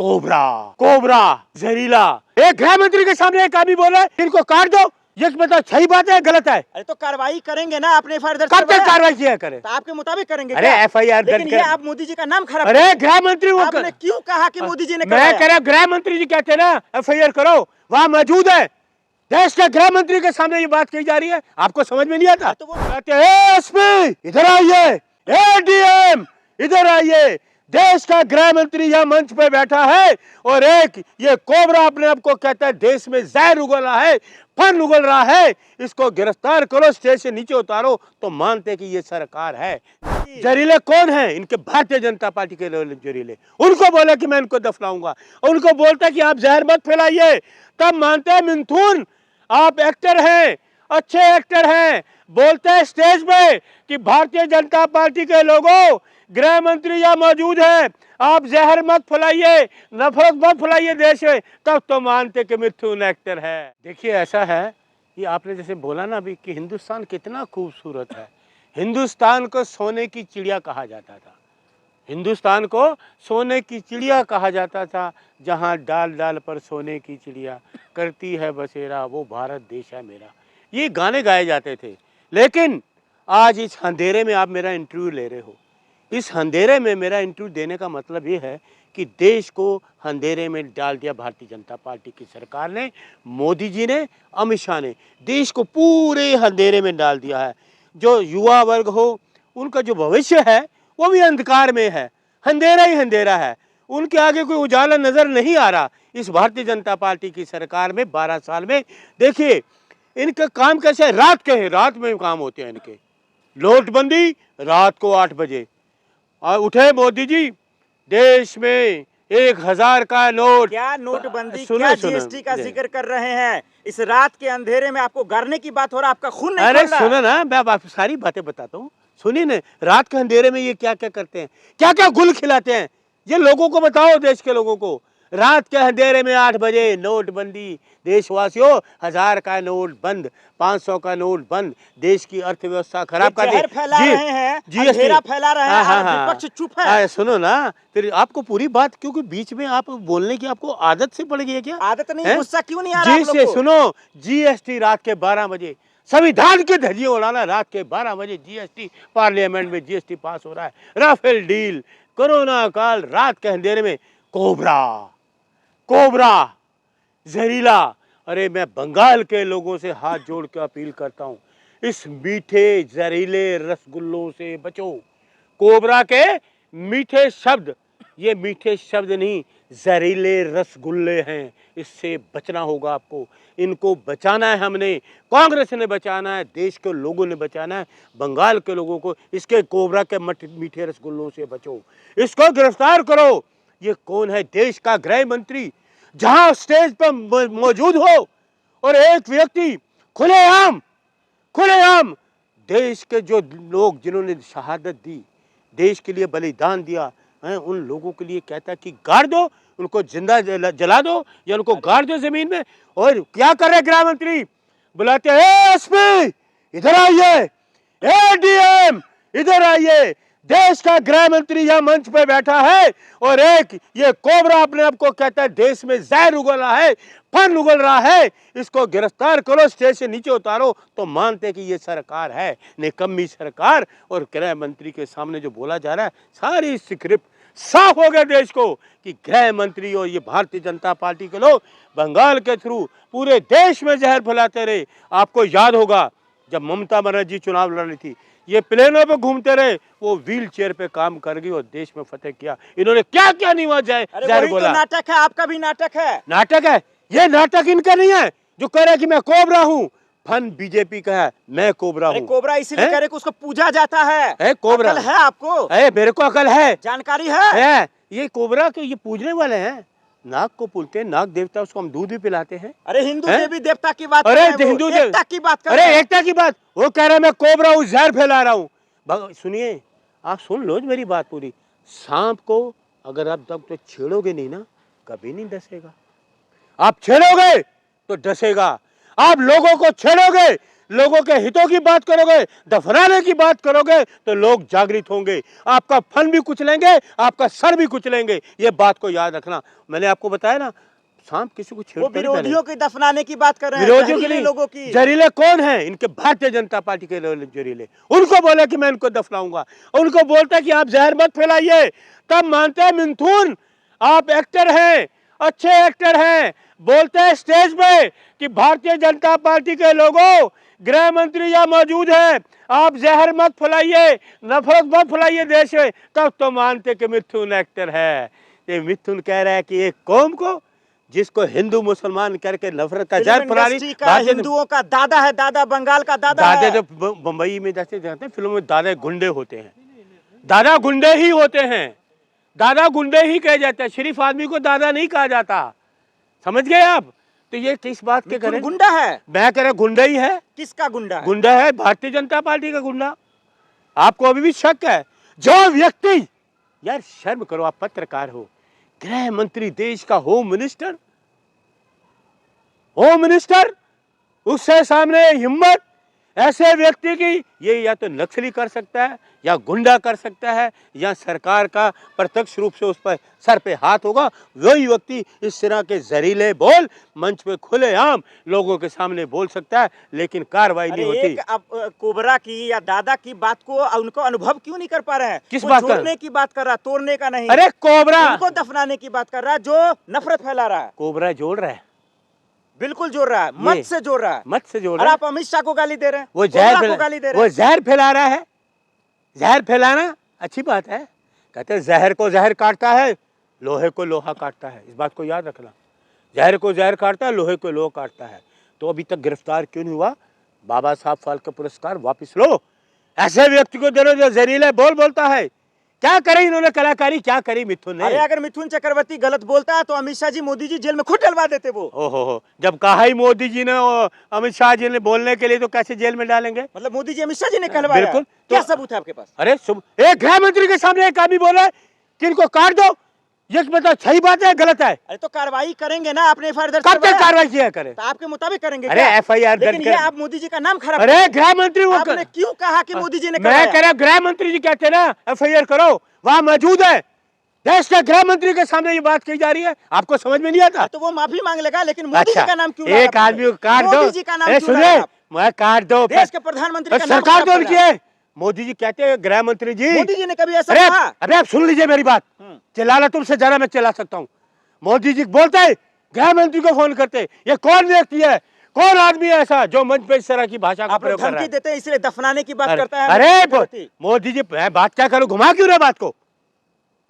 Cobra cobra जहरीला। एक गृह मंत्री के सामने एक आदमी बोला इनको काट दो, ये मतलब सही बात है गलत है? अरे तो कार्रवाई करेंगे ना, आपने एफआईआर दर्ज कब तक कार्रवाई किया करे? तो आपके मुताबिक करेंगे। अरे एफआईआर दर्ज लेकिन ये आप मोदी जी का नाम खराब। अरे गृह मंत्री वो आपने क्यों कहा कि मोदी जी ने मैं कह रहा गृह मंत्री जी कहते हैं ना एफआईआर करो, वहाँ मौजूद है। देश के गृह मंत्री के सामने ये बात कही जा रही है, आपको समझ में नहीं आता? तो वो कहते हैं एसपी इधर आइए, एडीएम इधर आइए। देश का गृह मंत्री यह मंच पे बैठा है और एक ये कोबरा अपने आप को कहता है देश में जहर उगल रहा है, फन उगल रहा है, इसको गिरफ्तार करो, स्टेज से नीचे उतारो। तो मानते कि ये सरकार है। जहरीले कौन है? इनके भारतीय जनता पार्टी के जहरीले। उनको बोला कि मैं इनको दफनाऊंगा, उनको बोलता है कि आप जहर मत फैलाइए, तब मानते हैं मिथुन आप एक्टर हैं, अच्छे एक्टर हैं। बोलते हैं स्टेज पे कि भारतीय जनता पार्टी के लोगों गृह मंत्री यहाँ मौजूद है, आप जहर मत फैलाइए, नफरत मत फैलाइए देश में, तब तो मानते कि मिथुन एक्टर है। देखिए ऐसा है कि आपने जैसे बोला ना अभी कि हिंदुस्तान कितना खूबसूरत है। हिंदुस्तान को सोने की चिड़िया कहा जाता था, हिंदुस्तान को सोने की चिड़िया कहा जाता था। जहाँ डाल डाल पर सोने की चिड़िया करती है बसेरा, वो भारत देश है मेरा, ये गाने गाए जाते थे। लेकिन आज इस अंधेरे में आप मेरा इंटरव्यू ले रहे हो, इस अंधेरे में मेरा इंटरव्यू देने का मतलब ये है कि देश को अंधेरे में डाल दिया भारतीय जनता पार्टी की सरकार ने, मोदी जी ने, अमित शाह ने देश को पूरे अंधेरे में डाल दिया है। जो युवा वर्ग हो उनका जो भविष्य है वो भी अंधकार में है, अंधेरा ही अंधेरा है, उनके आगे कोई उजाला नजर नहीं आ रहा। इस भारतीय जनता पार्टी की सरकार में 12 साल में देखिए इनका काम कैसे है, रात में काम होते हैं इनके। नोटबंदी रात को 8 बजे और उठे मोदी जी, देश में 1000 का नोट। क्या नोटबंदी, क्या जीएसटी का जिक्र कर रहे हैं? इस रात के अंधेरे में आपको गारने की बात हो रहा, आपका खून नहीं अरे खोल रहा। सुनो ना, मैं आपको सारी बातें बताता हूँ, सुनिए ना। रात के अंधेरे में ये क्या क्या करते हैं, क्या क्या गुल खिलाते हैं, ये लोगों को बताओ, देश के लोगों को। रात के अंधेरे में 8 बजे नोटबंदी, देशवासियों 1000 का नोट बंद, 500 का नोट बंद, देश की अर्थव्यवस्था खराब कर दी। फैला रहे हैं, अंधेरा फैला रहे हैं, विपक्ष चुप है। सुनो ना, फिर आपको पूरी बात, क्योंकि बीच में आप बोलने की आपको आदत से पड़ गई है क्या? आदत नहीं, गुस्सा क्यों नहीं आ रहा आप लोग को? सुनो, जीएसटी रात के 12 बजे, संविधान के धज्जिए उड़ाना, रात के 12 बजे जीएसटी, पार्लियामेंट में जीएसटी पास हो रहा है, राफेल डील, कोरोना काल, रात के अंधेरे में कोबरा कोबरा जहरीला। अरे मैं बंगाल के लोगों से हाथ जोड़ के अपील करता हूँ, इस मीठे जहरीले रसगुल्लों से बचो। कोबरा के मीठे शब्द, ये मीठे शब्द नहीं, जहरीले रसगुल्ले हैं, इससे बचना होगा आपको। इनको बचाना है, हमने, कांग्रेस ने बचाना है, देश के लोगों ने बचाना है, बंगाल के लोगों को इसके कोबरा के मीठे रसगुल्लों से बचो, इसको गिरफ्तार करो। ये कौन है? देश का गृह मंत्री, जहां स्टेज पर मौजूद हो और एक व्यक्ति खुलेआम देश के जो लोग जिन्होंने शहादत दी, देश के लिए बलिदान दिया है, उन लोगों के लिए कहता है कि गाड़ दो, उनको जिंदा जला दो या उनको गाड़ दो जमीन में। और क्या कर रहे गृह मंत्री? बुलाते हैं एसपी इधर आइए, एडीएम इधर आइए। देश का गृह मंत्री यह मंच पे बैठा है और एक ये कोबरा अपने आप को कहता है देश में जहर उगल रहा है, फन उगल रहा है, इसको गिरफ्तार करो, स्टेज से नीचे उतारो। तो मानते कि ये सरकार है, निकम्मी सरकार। और गृह मंत्री के सामने जो बोला जा रहा है, सारी स्क्रिप्ट साफ हो गया देश को कि गृह मंत्री और ये भारतीय जनता पार्टी के लोग बंगाल के थ्रू पूरे देश में जहर फैलाते रहे। आपको याद होगा जब ममता बनर्जी चुनाव लड़ रही थी, ये प्लेनों पे घूमते रहे, वो व्हील चेयर पे काम कर गई और देश में फतेह किया। इन्होंने क्या क्या नहीं हुआ जहर बोला। तो नाटक है, आपका भी नाटक है। नाटक है, ये नाटक इनका नहीं है जो कह रहे कि मैं कोबरा हूँ। फन बीजेपी का है, मैं कोबरा हूँ। कोबरा इसीलिए कह रहे कि उसको पूजा जाता है। कोबरा अकल है आपको? मेरे को अकल है, जानकारी है। ये कोबरा के ये पूजने वाले हैं, नाग को पूजते हैं, नाग देवता, उसको हम दूध भी पिलाते हैं। अरे हिंदू देवी देवता की बात, अरे हिंदू एकता की बात कर, अरे एकता की बात। वो कह रहे मैं कोबरा हूँ, जहर फैला रहा हूँ। सुनिए, आप सुन लो मेरी बात पूरी। सांप को अगर आप तब तो छेड़ोगे नहीं ना, कभी नहीं डसेगा। आप छेड़ोगे तो डसेगा, आप लोगों को छेड़ोगे, लोगों के हितों की बात करोगे, दफनाने की बात करोगे तो लोग जागृत होंगे, आपका फन भी कुचलेंगे, आपका सर भी कुचलेंगे। ये बात को याद रखना। मैंने आपको बताया ना, शाम किसी को वो छेड़खानी विरोधियों की दफनाने की बात कर रहे हैं, विरोधियों के जहरीले लिए लोगों की। जहरीले कौन है? इनके भारतीय जनता पार्टी के जहरीले। उनको बोले कि मैं इनको दफनाऊंगा, उनको बोलता है कि आप जहर मत फैलाइए, तब मानते हैं मिथुन आप एक्टर हैं, अच्छे एक्टर हैं। बोलते हैं स्टेज पे कि भारतीय जनता पार्टी के लोगों, गृह मंत्री यहाँ मौजूद है, आप जहर मत फैलाइए, नफरत मत फैलाइए देश में, तब तो मानते कि मिथुन एक्टर है। ये मिथुन कह रहा है कि एक कौम को जिसको हिंदू मुसलमान करके नफरत का जहर फैला रही, हिंदुओं का दादा है, दादा बंगाल का दादा दादा है। जो बंबई में जैसे जाते हैं फिल्मों में, दादा गुंडे होते हैं, दादा गुंडे ही होते हैं, दादा गुंडे ही कहे जाते हैं, शरीफ आदमी को दादा नहीं कहा जाता। समझ गए आप? तो ये किस बात के करें? गुंडा है। मैं कह रहा गुंडा ही है। किसका गुंडा है? गुंडा है भारतीय जनता पार्टी का गुंडा। आपको अभी भी शक है? जो व्यक्ति, यार शर्म करो, आप पत्रकार हो, गृह मंत्री, देश का होम मिनिस्टर, उससे सामने हिम्मत ऐसे व्यक्ति की, ये या तो नक्सली कर सकता है, या गुंडा कर सकता है, या सरकार का प्रत्यक्ष रूप से उस पर सर पे हाथ होगा। वही व्यक्ति इस तरह के जहरीले बोल मंच पे खुलेआम लोगों के सामने बोल सकता है, लेकिन कार्रवाई नहीं होती। अब कोबरा की या दादा की बात को उनको अनुभव क्यों नहीं कर पा रहे हैं? किस बात का? जोड़ने की बात कर रहा, तोड़ने का नहीं। अरे कोबरा उनको दफनाने की बात कर रहा है, जो नफरत फैला रहा है। कोबरा जोड़ रहा है, बिल्कुल जोड़ रहा है, मत से जोड़ रहा है, मत से जोड़ और रहा है। आप अमित शाह को गाली दे रहे हैं, वो जहर फैला रहा है। जहर फैलाना अच्छी बात है। कहते हैं जहर को जहर काटता है, लोहे को लोहा काटता है। इस बात को याद रखना, जहर को जहर काटता है, लोहे को लोहा काटता है। तो अभी तक गिरफ्तार क्यों नहीं हुआ? बाबा साहब फाल्के पुरस्कार वापस लो। ऐसे व्यक्ति को दे दो जो जहरीले बोल बोलता है। क्या करे इन्होंने कलाकारी, क्या करी मिथुन ने? अरे अगर मिथुन चक्रवर्ती गलत बोलता है तो अमित शाह जी, मोदी जी जेल में खुद डलवा देते वो। ओहो, जब कहा ही मोदी जी ने और अमित शाह जी ने बोलने के लिए, तो कैसे जेल में डालेंगे? मतलब मोदी जी अमित शाह जी ने कहलवाया? बिल्कुल। क्या सबूत है आपके पास? अरे एक गृह मंत्री के सामने एक आदमी बोला है कि इनको काट दो, ये मतलब सही बात है गलत है? अरे तो कार्रवाई करेंगे ना, आपने FIR दर्ज कब तक करवाया? कार्रवाई किया करें? तो आपके मुताबिक करेंगे अरे क्या? FIR दर्ज लेकिन ये कर। आप मोदी जी का नाम खराब अरे गृह मंत्री वो आपने क्यों कहा कि मोदी जी ने मैं करवाया? कह रहा गृह मंत्री जी कहते हैं ना FIR करो, वहां मौजूद है। देश के गृह मंत्री के सामने ये बात कही जा रही है, आपको समझ में नहीं आता? तो वो माफी मांग लेगा, लेकिन मोदी जी का नाम क्यों? एक आदमी को काट दो, मोदी जी का नाम क्यों? सुनिए, मैं काट दो, देश के प्रधानमंत्री का नाम सरकार खराब कौन कर की रहा है। है? मोदी जी कहते हैं गृह मंत्री जी। मोदी जी ने कभी ऐसा अरे कहा? अरे आप सुन लीजिए मेरी बात, चिल्लाना तुमसे ज्यादा मैं चिल्ला सकता हूँ। मोदी जी बोलते हैं, गृह मंत्री को फोन करते, ये कौन व्यक्ति है, कौन आदमी है ऐसा जो मंच पे इस तरह की भाषा का प्रयोग कर रहा धमकी है? देते हैं इसलिए दफनाने की बात करता है। अरे मोदी जी, मैं बात क्या करूं, घुमा क्यों रहे बात को?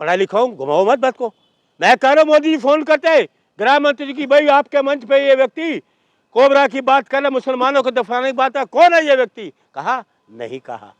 पढ़ा लिखा हूं, घुमाओ मत बात को। मैं कह रहा हूं मोदी जी फोन करते गृह मंत्री जी की, भाई आपके मंच पे ये व्यक्ति कोबरा की बात कर रहा, मुसलमानों को दफनाने की बात है, कौन है ये व्यक्ति? कहा नहीं कहा।